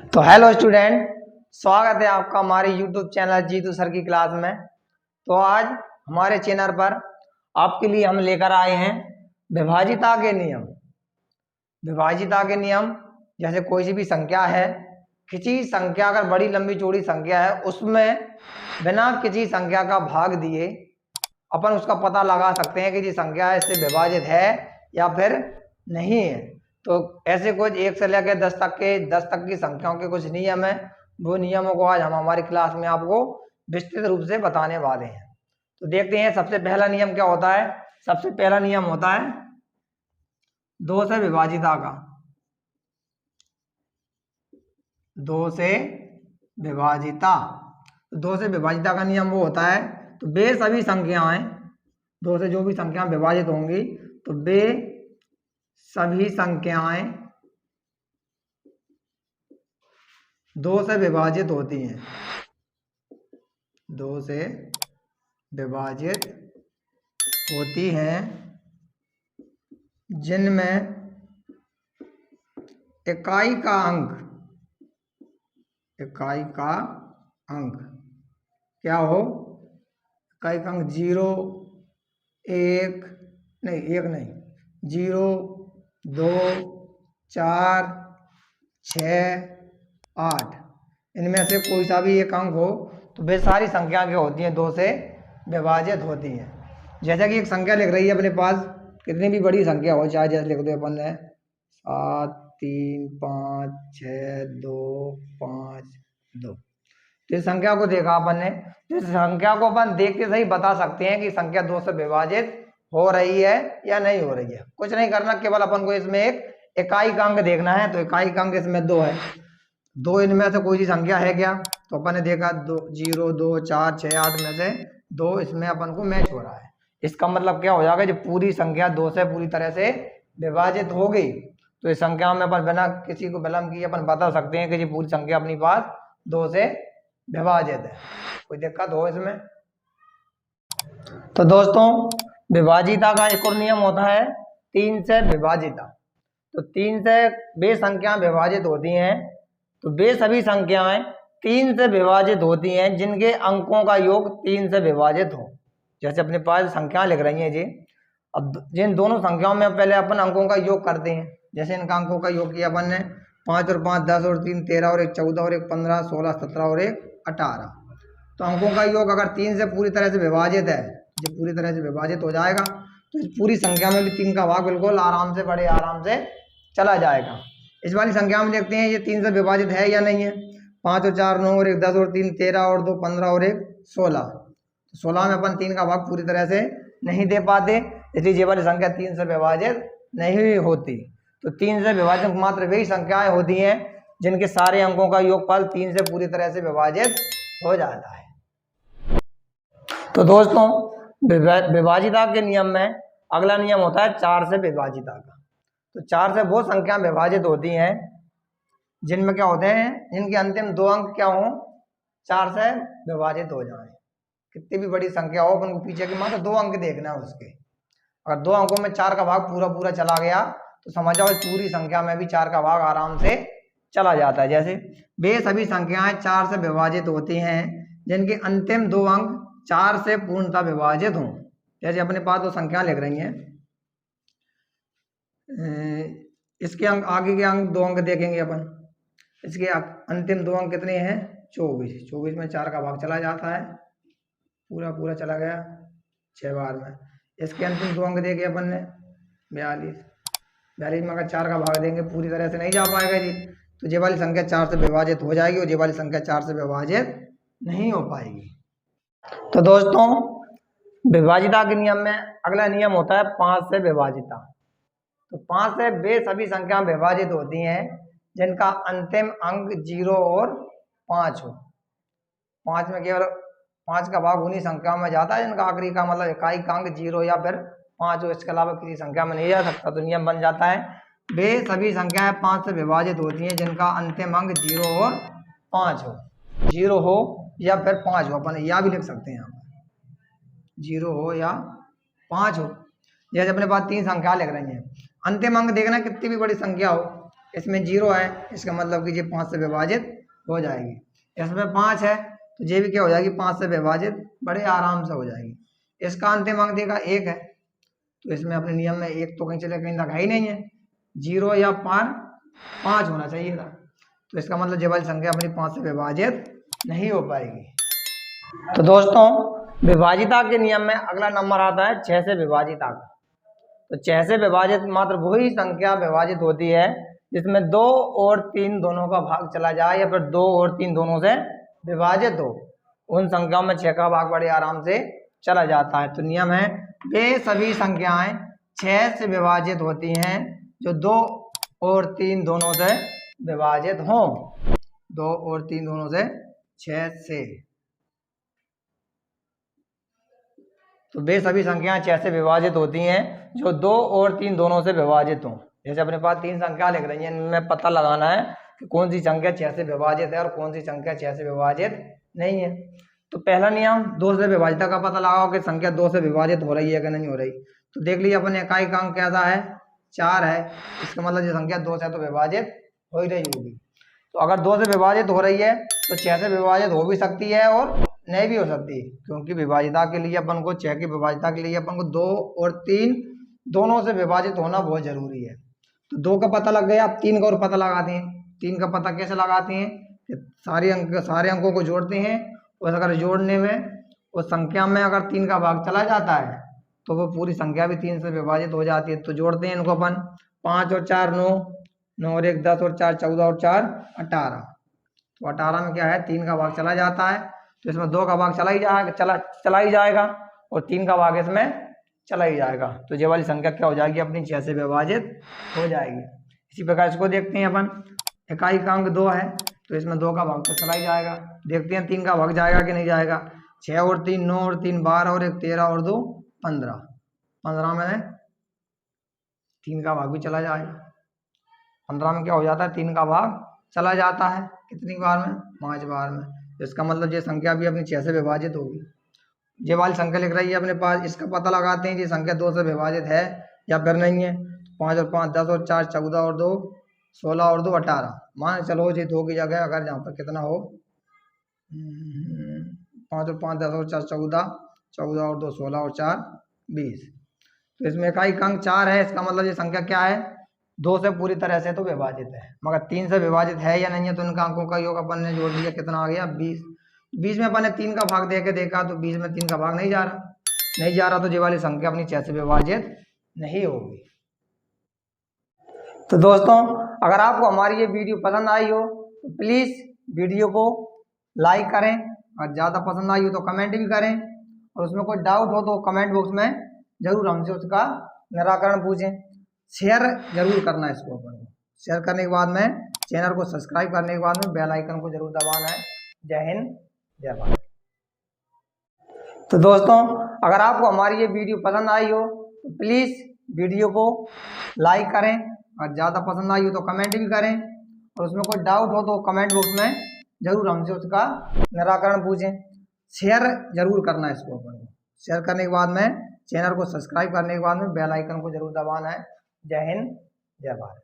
तो hello student, स्वागत है आपका हमारे यूट्यूब चैनल जीतू सर की क्लास में। तो आज हमारे चैनल पर आपके लिए हम लेकर आए हैं विभाजिता के नियम। विभाजिता के नियम जैसे कोई सी भी संख्या है, किसी संख्या अगर बड़ी लंबी चौड़ी संख्या है उसमें बिना किसी संख्या का भाग दिए अपन उसका पता लगा सकते हैं कि ये संख्या इससे विभाजित है या फिर नहीं है। तो ऐसे कुछ 1 से लेकर 10 तक की संख्याओं के कुछ नियम है। वो नियमों को आज हम हमारी क्लास में आपको विस्तृत रूप से बताने वाले हैं। तो देखते हैं सबसे पहला नियम क्या होता है। सबसे पहला नियम होता है 2 से विभाजिता का। 2 से विभाजिता, 2 से विभाजिता का नियम वो होता है, तो वे सभी संख्याएं, 2 से जो भी संख्याएं विभाजित होंगी तो वे सभी संख्याएं 2 से विभाजित होती हैं। 2 से विभाजित होती हैं जिनमें इकाई का अंक क्या हो। इकाई का अंक 0, 1 नहीं 0, 2, 4, 6, 8, इनमें से कोई सा भी एक अंक हो तो वे सारी संख्या क्या होती हैं 2 से विभाजित होती हैं। जैसा कि एक संख्या लिख रही है अपने पास, कितनी भी बड़ी संख्या हो, चाहे जैसे लिख दो अपन ने 7, 3, 5, 6, 2, 5, 2। तो इस संख्या को देखा अपन ने, इस संख्या को अपन देख के सही बता सकते हैं कि संख्या 2 से विभाजित हो रही है या नहीं हो रही है। कुछ नहीं करना, केवल अपन को इसमें एक इकाई का अंक देखना है। तो इकाई का अंक इसमें 2 है। 2 इनमें से कोई सी संख्या है क्या, तो अपन ने देखा 0, 2, 4, 6, 8 में से 2 इसमें अपन को मैच हो रहा है। इसका मतलब क्या हो जाएगा, जब पूरी संख्या 2 से पूरी तरह से विभाजित हो गई तो इस संख्या में अपन बिना किसी को विलंब किए अपन बता सकते हैं कि ये पूरी संख्या अपनी पास 2 से विभाजित है। कोई दिक्कत हो इसमें। तो दोस्तों, विभाजिता का एक और नियम होता है 3 से विभाजिता। तो 3 से वे संख्या विभाजित होती हैं, तो वे सभी संख्याएं 3 से विभाजित होती हैं जिनके अंकों का योग 3 से विभाजित हो। जैसे अपने पास संख्या लिख रही हैं जी, अब जिन दोनों संख्याओं में पहले अपन अंकों का योग करते हैं। जैसे इनका अंकों का योग किया अपन ने, 5 और 5 10 और 3 13 और 1 14 और 1 15 16 17 और 1 18। तो अंकों का योग अगर 3 से पूरी तरह से विभाजित है, जब पूरी तरह से विभाजित हो जाएगा तो इस पूरी संख्या में भी 3 का भाग बिल्कुल आराम से बड़े आराम से चला जाएगा। इस वाली संख्या में देखते हैं ये 3 से विभाजित है या नहीं है। 5 और 4 9 और 1 10 और 3 13 और 2 15 और 1 16। 16 में अपन 3 का भाग पूरी तरह से नहीं दे पाते, इसलिए ये वाली संख्या 3 से विभाजित नहीं होती। तो 3 से विभाजित मात्र वही संख्याएं होती हैं जिनके सारे अंकों का योगफल 3 से पूरी तरह से विभाजित हो जाता है। तो दोस्तों, विभाजिता के नियम में अगला नियम होता है 4 से विभाजिता का। तो 4 से वो संख्या विभाजित होती हैं जिनमें क्या होते हैं, जिनके अंतिम 2 अंक क्या हो, 4 से विभाजित हो जाएं। कितनी भी बड़ी संख्या हो, अपन को पीछे के मात्र 2 अंक देखना है उसके। अगर 2 अंकों में 4 का भाग पूरा चला गया तो समझ जाओ पूरी संख्या में भी 4 का भाग आराम से चला जाता है। जैसे वे सभी संख्याएं 4 से विभाजित होती हैं जिनके अंतिम 2 अंक 4 से पूर्णतः विभाजित हों। जैसे अपने पास 2 संख्या लिख रही हैं, इसके अंक आगे के अंक 2 अंक देखेंगे अपन। इसके अंतिम 2 अंक कितने हैं, 24। 24 में 4 का भाग चला जाता है, पूरा चला गया 6 बार में। इसके अंतिम 2 अंक देखे अपन ने 42। 42 में अगर 4 का भाग देंगे पूरी तरह से नहीं जा पाएगा जी, तो ये वाली संख्या 4 से विभाजित हो जाएगी और ये वाली संख्या 4 से विभाजित नहीं हो पाएगी। तो दोस्तों, विभाजिता के नियम में अगला नियम होता है 5 से विभाजिता। तो 5 से वे सभी संख्या विभाजित होती हैं जिनका अंतिम अंक 0 और 5 हो। 5 में केवल 5 का भाग उन्हीं संख्याओं में जाता है जिनका आखिरी का मतलब इकाई का अंक 0 या फिर 5 हो, इसके अलावा किसी संख्या में नहीं जा सकता। तो नियम बन जाता है वे सभी संख्याएं 5 से विभाजित होती हैं जिनका अंतिम अंक 0 और 5 हो। 0 हो या फिर 5 हो, अपन या भी लिख सकते हैं यहाँ पर, 0 हो या 5 हो। जैसे अपने पास 3 संख्या लिख रही हैं, अंतिम अंक देखना कितनी भी बड़ी संख्या हो, इसमें 0 है, इसका मतलब कि ये 5 से विभाजित हो जाएगी। इसमें 5 है तो ये भी क्या हो जाएगी, 5 से विभाजित बड़े आराम से हो जाएगी। इसका अंतिम अंक देगा 1 है, तो इसमें अपने नियम में 1 तो कहीं चले कहीं लगा ही नहीं है, 0 या 5 होना चाहिए था, तो इसका मतलब ये वाली संख्या अपनी 5 से विभाजित नहीं हो पाएगी। तो दोस्तों विभाजिता के नियम में अगला नंबर आता है 6 से विभाजिता का। तो 6 से विभाजित मात्र वही संख्या विभाजित होती है जिसमें 2 और 3 दोनों का भाग चला जाए या फिर 2 और 3 दोनों से विभाजित हो। उन संख्याओं में 6 का भाग बड़े आराम से चला जाता है। तो नियम है वे सभी संख्याएं 6 से विभाजित होती हैं जो 2 और 3 दोनों से विभाजित हों। 2 और 3 दोनों से 6 से, तो वे सभी संख्याएं 6 से विभाजित होती हैं जो 2 और 3 दोनों से विभाजित हों। जैसे अपने पास 3 संख्या लिख रही है, इनमें पता लगाना है कि कौन सी संख्या 6 से विभाजित है और कौन सी संख्या 6 से विभाजित नहीं है। तो पहला नियम 2 से विभाजिता का पता लगाओ कि संख्या 2 से विभाजित हो रही है कि नहीं हो रही। तो देख लीजिए अपने इकाई का अंक कैसा है, 4 है, इसका मतलब ये संख्या 2 से तो विभाजित हो ही रही होगी। तो अगर 2 से विभाजित हो रही है तो 6 से विभाजित हो भी सकती है और नहीं भी हो सकती, क्योंकि विभाजिता के लिए अपन को 6 की विभाजिता के लिए अपन को 2 और 3 दोनों से विभाजित होना बहुत जरूरी है। तो 2 का पता लग गया, अब 3 का और पता लगाते हैं। 3 का पता कैसे लगाते हैं कि सारे अंकों को जोड़ते हैं और अगर जोड़ने में उस संख्या में अगर 3 का भाग चला जाता है तो वो पूरी संख्या भी 3 से विभाजित हो जाती है। तो जोड़ते हैं इनको अपन, 5 और 4 9, 9 और 1 10 और 4 14 और 4 18। तो 18 में क्या है, 3 का भाग चला जाता है, तो इसमें 2 का भाग चला ही जाएगा और 3 का भाग इसमें चला ही जाएगा। तो ये वाली संख्या क्या हो जाएगी, अपनी 6 से विभाजित हो जाएगी। इसी प्रकार इसको देखते हैं अपन, इकाई का अंक 2 है तो इसमें 2 का भाग तो चला ही जाएगा। देखते हैं 3 का भाग जाएगा कि नहीं जाएगा। 6 और 3 9 और 3 12 और 1 13 और 2 15। 15 में 3 का भाग भी चला जाएगा। 15 में क्या हो जाता है, 3 का भाग चला जाता है। कितनी बार में, 5 बार में। तो इसका मतलब ये संख्या भी अपनी 6 से विभाजित होगी। ये वाली संख्या लिख रही है अपने पास, इसका पता लगाते हैं कि संख्या 2 से विभाजित है या फिर नहीं है। 5 और 5 10 और 4 14 और 2 16 और 2 18। मान चलो ये 2 की जगह अगर यहाँ पर कितना हो, 5 और 5 10 और 4 14, 14 और 2 16 और 4 20। तो इसमें इकाई का अंक 4 है, इसका मतलब ये संख्या क्या है, 2 से पूरी तरह से तो विभाजित है, मगर 3 से विभाजित है या नहीं है। तो इनका अंकों का योग अपन ने जोड़ दिया, कितना आ गया 20। 20 में अपन ने 3 का भाग दे के देखा तो 20 में 3 का भाग नहीं जा रहा, तो ये वाली संख्या अपनी 6 से विभाजित नहीं होगी। तो दोस्तों अगर आपको हमारी ये वीडियो पसंद आई हो तो प्लीज़ वीडियो को लाइक करें, और ज़्यादा पसंद आई हो तो कमेंट भी करें, और उसमें कोई डाउट हो तो कमेंट बॉक्स में ज़रूर हमसे उसका निराकरण पूछें। शेयर जरूर करना है इसको अपन को। शेयर करने के बाद में चैनल को सब्सक्राइब करने के बाद में बेल आइकन को जरूर दबाना है। जय हिंद जय भारत। तो दोस्तों अगर आपको हमारी ये वीडियो पसंद आई हो तो प्लीज़ वीडियो को लाइक करें, और ज़्यादा पसंद आई हो तो कमेंट भी करें, और उसमें कोई डाउट हो तो कमेंट बॉक्स में ज़रूर हमसे उसका निराकरण पूछें। शेयर जरूर करना है इसको अपन को। शेयर करने के बाद में चैनल को सब्सक्राइब करने के बाद में बेल आइकन को जरूर दबाना है। जय हिंद जय भारत।